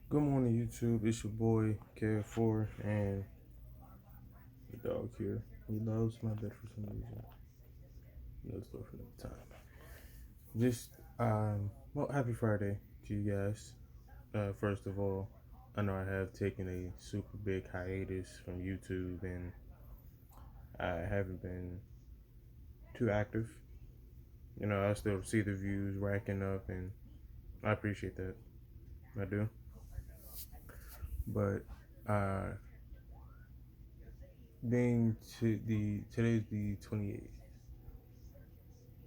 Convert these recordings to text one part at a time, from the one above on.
Good morning, YouTube. It's your boy KF4 and the dog here. He loves my bed for some reason. No story for another time. Just happy Friday to you guys. First of all, I know I have taken a super big hiatus from YouTube and I haven't been too active. I still see the views racking up and I appreciate that. I do. But uh, being to the today's the 28th.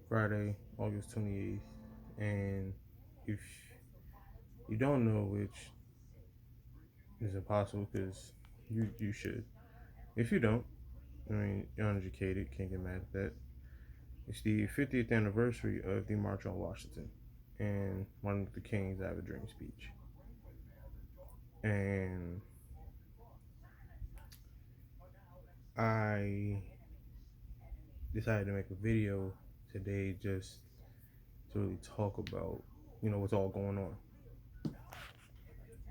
Friday, August 28th. And if you don't know, which is impossible because you should. If you don't, I mean, you're uneducated, can't get mad at that. It's the 50th anniversary of the March on Washington and Martin Luther King's I Have a Dream speech. And I decided to make a video today just to really talk about, what's all going on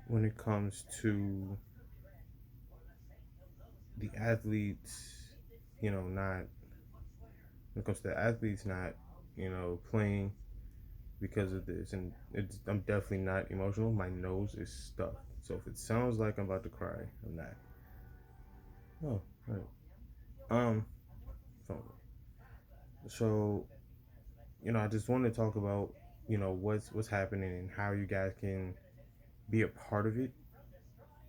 when it comes to the athletes, not when it comes to the athletes not, playing because of this. And I'm definitely not emotional. My nose is stuffed. So if it sounds like I'm about to cry, I'm not. Oh, right. Um, phone. So, I just want to talk about, what's happening and how you guys can be a part of it,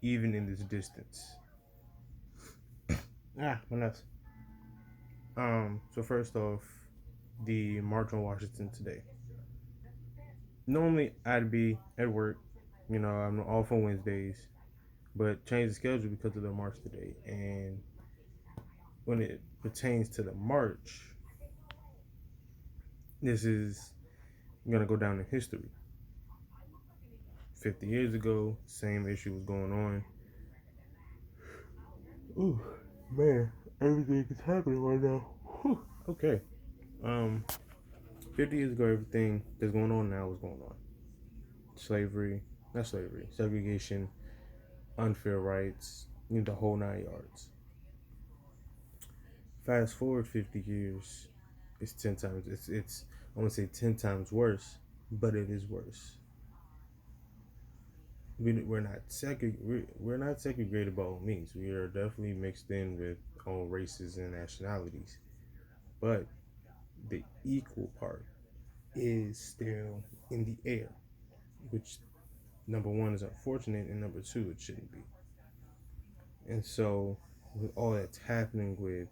even in this distance. My nuts. So first off, the March on Washington today. Normally I'd be at work. I'm off on Wednesdays, but changed the schedule because of the march today. And when it pertains to the march, this is gonna go down in history. 50 years ago, same issue was going on. Ooh, man, everything is happening right now. Whew. Okay. Um, 50 years ago, everything that's going on now is going on. Slavery, not slavery, segregation, unfair rights, the whole 9 yards. Fast forward 50 years, it's 10 times. It's I want to say 10 times worse, but it is worse. We're not segregated by all means. We are definitely mixed in with all races and nationalities, but the equal part is still in the air, which number one is unfortunate, and number two it shouldn't be. And so, with all that's happening with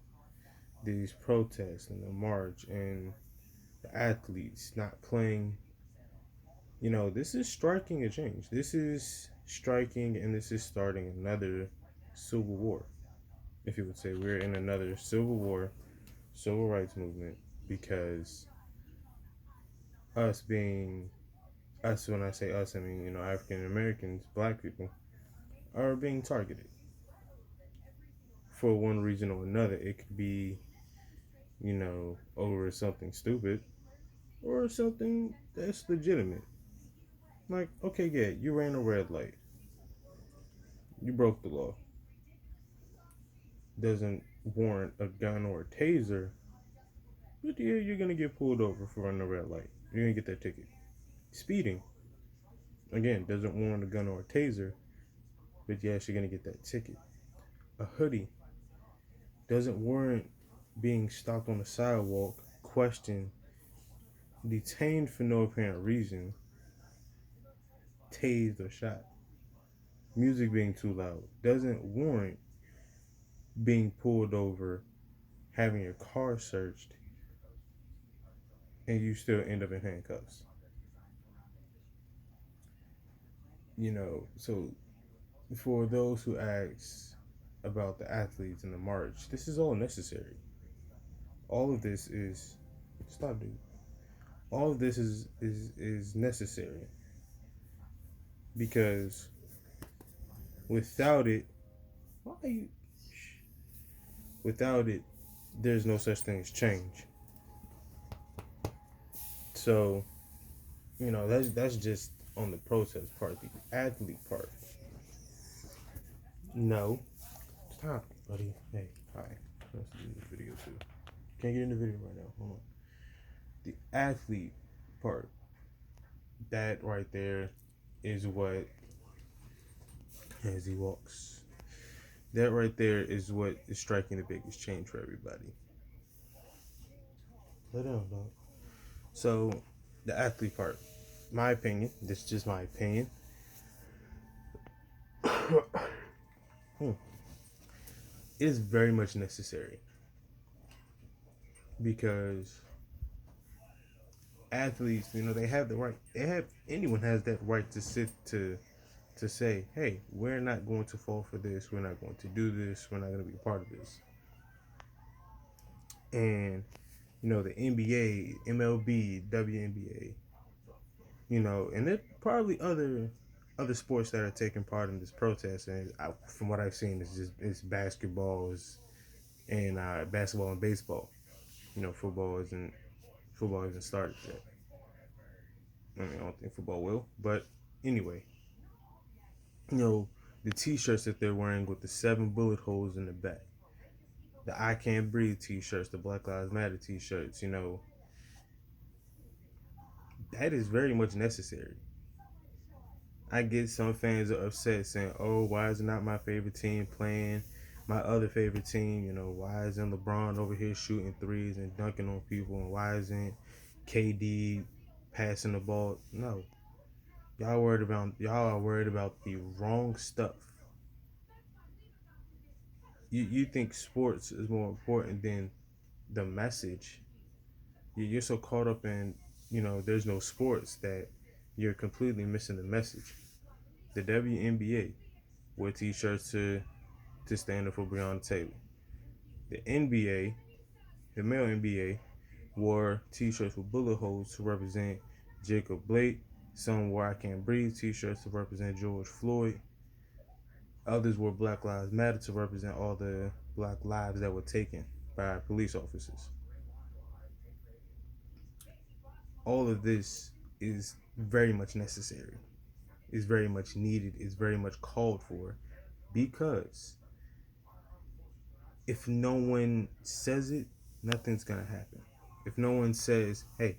these protests and the march and the athletes not playing, this is striking a change. This is striking and this is starting another civil war. If you would say we're in another civil war, civil rights movement, because us being us, when I say us, I mean, African Americans, black people, are being targeted for one reason or another. It could be, over something stupid or something that's legitimate. Like, okay, yeah, you ran a red light. You broke the law. Doesn't warrant a gun or a taser, but yeah, you're gonna get pulled over for running a red light. You're gonna get that ticket. Speeding, again, doesn't warrant a gun or a taser, but yes, you're gonna get that ticket. A hoodie doesn't warrant being stopped on the sidewalk, questioned, detained for no apparent reason, tased or shot. Music being too loud doesn't warrant being pulled over, having your car searched, and you still end up in handcuffs. So for those who ask about the athletes in the march, this is all necessary. All of this is stop, dude. All of this is necessary because without it, why you, without it, there's no such thing as change. So that's just on the protest part, the athlete part. No. Stop, buddy. Hey, hi. Let's do the video too. Can't get in the video right now. Hold on. The athlete part, that right there is what, as he walks, that right there is what is striking the biggest change for everybody. Let down, dog. So, the athlete part, my opinion, this is just my opinion. It is very much necessary because athletes, they have the right. Anyone has that right to sit to say, hey, we're not going to fall for this. We're not going to do this. We're not going to be a part of this. And the NBA, MLB, WNBA, and there are probably other sports that are taking part in this protest. And from what I've seen, it's basketball and basketball and baseball. Football isn't started yet. I don't think football will, but anyway, the T-shirts that they're wearing with the 7 bullet holes in the back, the "I Can't Breathe" T-shirts, the Black Lives Matter T-shirts, that is very much necessary. I get some fans are upset saying, "Oh, why is it not my favorite team playing my other favorite team? Why isn't LeBron over here shooting threes and dunking on people? And why isn't KD passing the ball?" No, y'all are worried about the wrong stuff. You think sports is more important than the message. You're so caught up in there's no sports that you're completely missing the message. The WNBA wear t-shirts to stand up for Breonna Taylor. The NBA, the male NBA, wore t-shirts with bullet holes to represent Jacob Blake. Some wore "I Can't Breathe" t-shirts to represent George Floyd. Others wore "Black Lives Matter" to represent all the black lives that were taken by police officers. All of this is very much necessary, is very much needed, is very much called for, because if no one says it, nothing's gonna happen. If no one says, hey,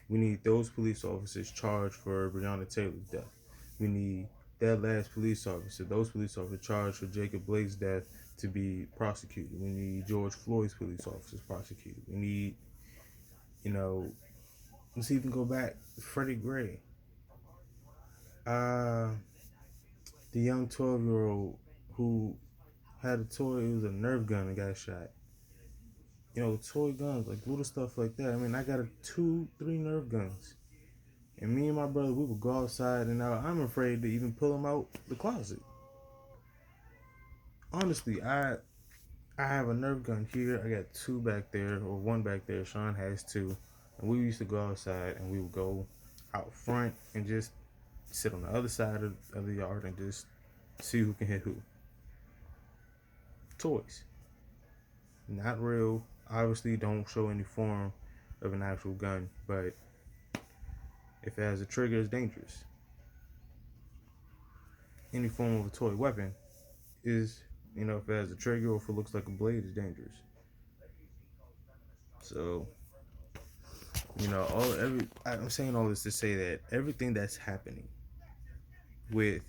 we need those police officers charged for Breonna Taylor's death, we need that last police officer, those police officers charged for Jacob Blake's death to be prosecuted, we need George Floyd's police officers prosecuted, we need, let's even go back, Freddie Gray, uh, the young 12-year-old who had a toy, it was a Nerf gun and got shot. Toy guns, like little stuff like that. I mean, I got 3 Nerf guns. And me and my brother, we would go outside, and I'm afraid to even pull them out the closet. Honestly, I have a Nerf gun here. I got 2 back there, or 1 back there. Sean has 2. And we used to go outside, and we would go out front and just sit on the other side of the yard and just see who can hit who. Toys. Not real. Obviously, don't show any form of an actual gun, but if it has a trigger, it's dangerous. Any form of a toy weapon is, if it has a trigger or if it looks like a blade, it's dangerous. So, I'm saying all this to say that everything that's happening with,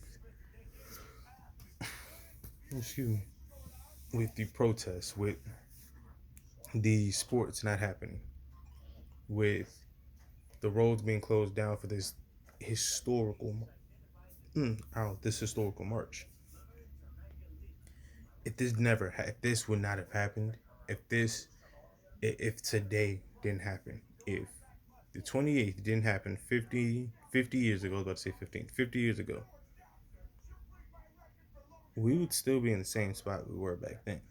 excuse me, with the protests, with the sports not happening, with the roads being closed down for this historical, this historical march. If this would not have happened, if today didn't happen, if the 28th didn't happen 50 years ago, I was about to say 15, 50 years ago, we would still be in the same spot we were back then.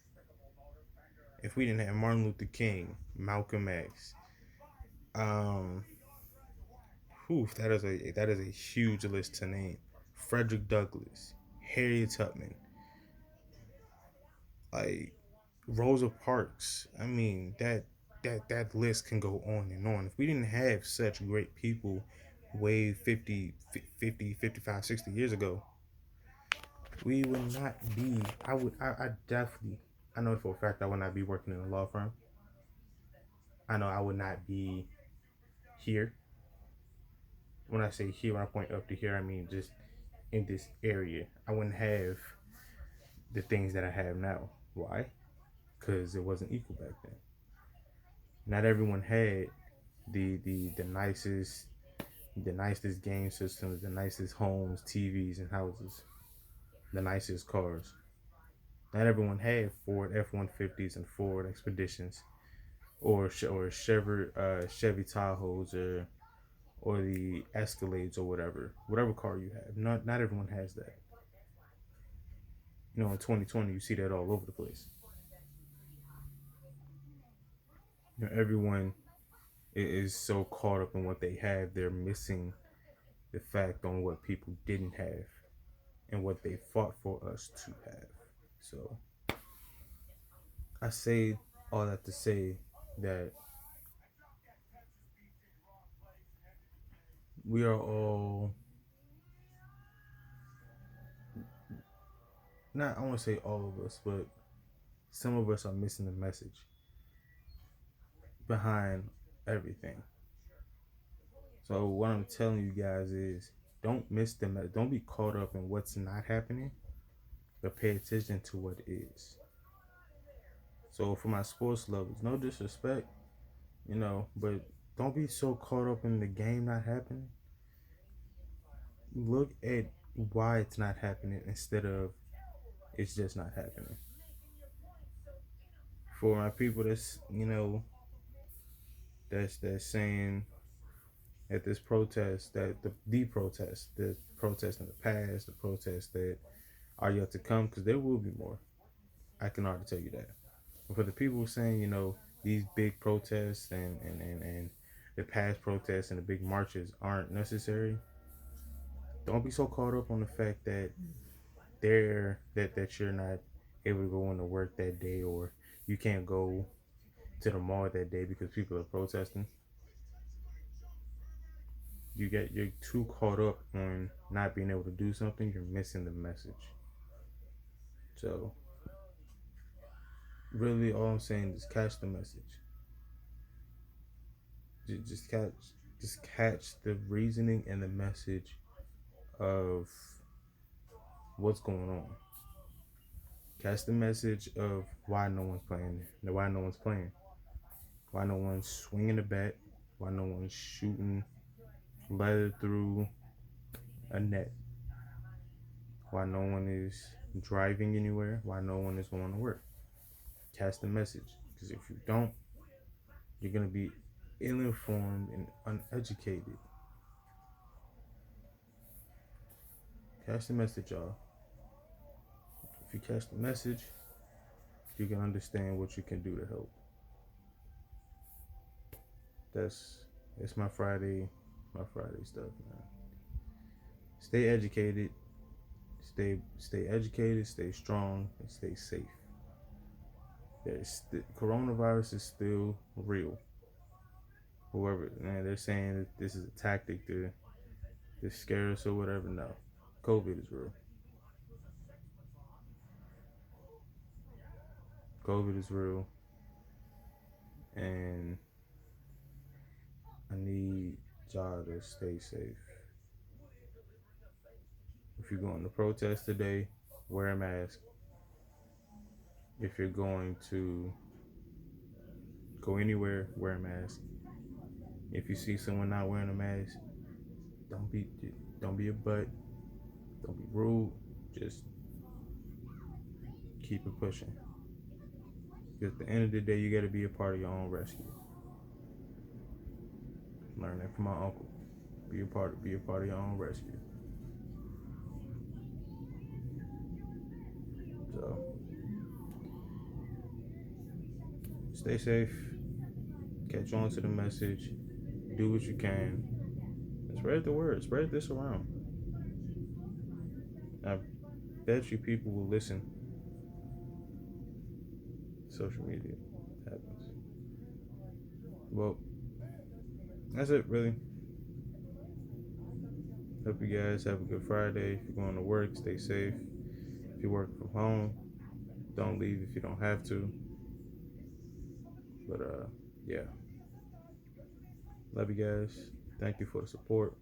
If we didn't have Martin Luther King, Malcolm X, that is a huge list to name. Frederick Douglass, Harriet Tubman, like Rosa Parks. I mean, that list can go on and on. If we didn't have such great people way 50, 55, 60 years ago, we would not be, I definitely, I know for a fact I would not be working in a law firm. I know I would not be here. When I say here, when I point up to here, I mean just in this area. I wouldn't have the things that I have now. Why? Because it wasn't equal back then. Not everyone had the nicest game systems, the nicest homes, TVs, and houses, the nicest cars. Not everyone had Ford F-150s and Ford Expeditions, or Chevy Tahoes, or the Escalades, or whatever car you have. Not everyone has that. In 2020, you see that all over the place. Everyone is so caught up in what they have, they're missing the fact on what people didn't have and what they fought for us to have. So I say all that to say that we are all, not, I want to say all of us, but some of us are missing the message behind everything. So what I'm telling you guys is, don't miss the don't be caught up in what's not happening, but pay attention to what is. So for my sports lovers, no disrespect, but don't be so caught up in the game not happening. Look at why it's not happening instead of it's just not happening. For my people that's saying at this protest, that the protest in the past, the protests that are yet to come, because there will be more. I can already tell you that. But for the people saying, these big protests and the past protests and the big marches aren't necessary, don't be so caught up on the fact that that you're not able to go into work that day, or you can't go to the mall that day because people are protesting. You're too caught up on not being able to do something, you're missing the message. So really all I'm saying is catch the message. Just catch the reasoning and the message of what's going on. Catch the message of why no one's playing, why no one's playing, why no one's swinging the bat, why no one's shooting leather through a net, why no one is driving anywhere, why no one is going to work. Catch the message, because if you don't, you're going to be ill-informed and uneducated. Catch the message, y'all. If you catch the message, you can understand what you can do to help. That's my Friday stuff, man. Stay educated, stay educated, stay strong, and stay safe. Coronavirus is still real. Whoever, man, they're saying that this is a tactic to scare us or whatever. No, COVID is real. COVID is real, and I need y'all to stay safe. If you're going to protest today, wear a mask. If you're going to go anywhere, wear a mask. If you see someone not wearing a mask, don't be a butt. Don't be rude. Just keep it pushing. Because at the end of the day, you got to be a part of your own rescue. Learn that from my uncle. Be a part of your own rescue. So stay safe. Catch on to the message. Do what you can. And spread the word. Spread this around. I bet you people will listen. Social media happens. Well, that's it, really. Hope you guys have a good Friday. If you're going to work, stay safe. If you work from home, don't leave if you don't have to. But yeah. Love you guys. Thank you for the support.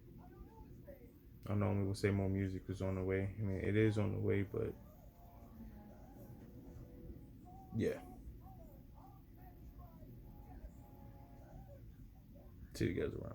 I normally would say more music is on the way. I mean, it is on the way, but yeah. See you guys around.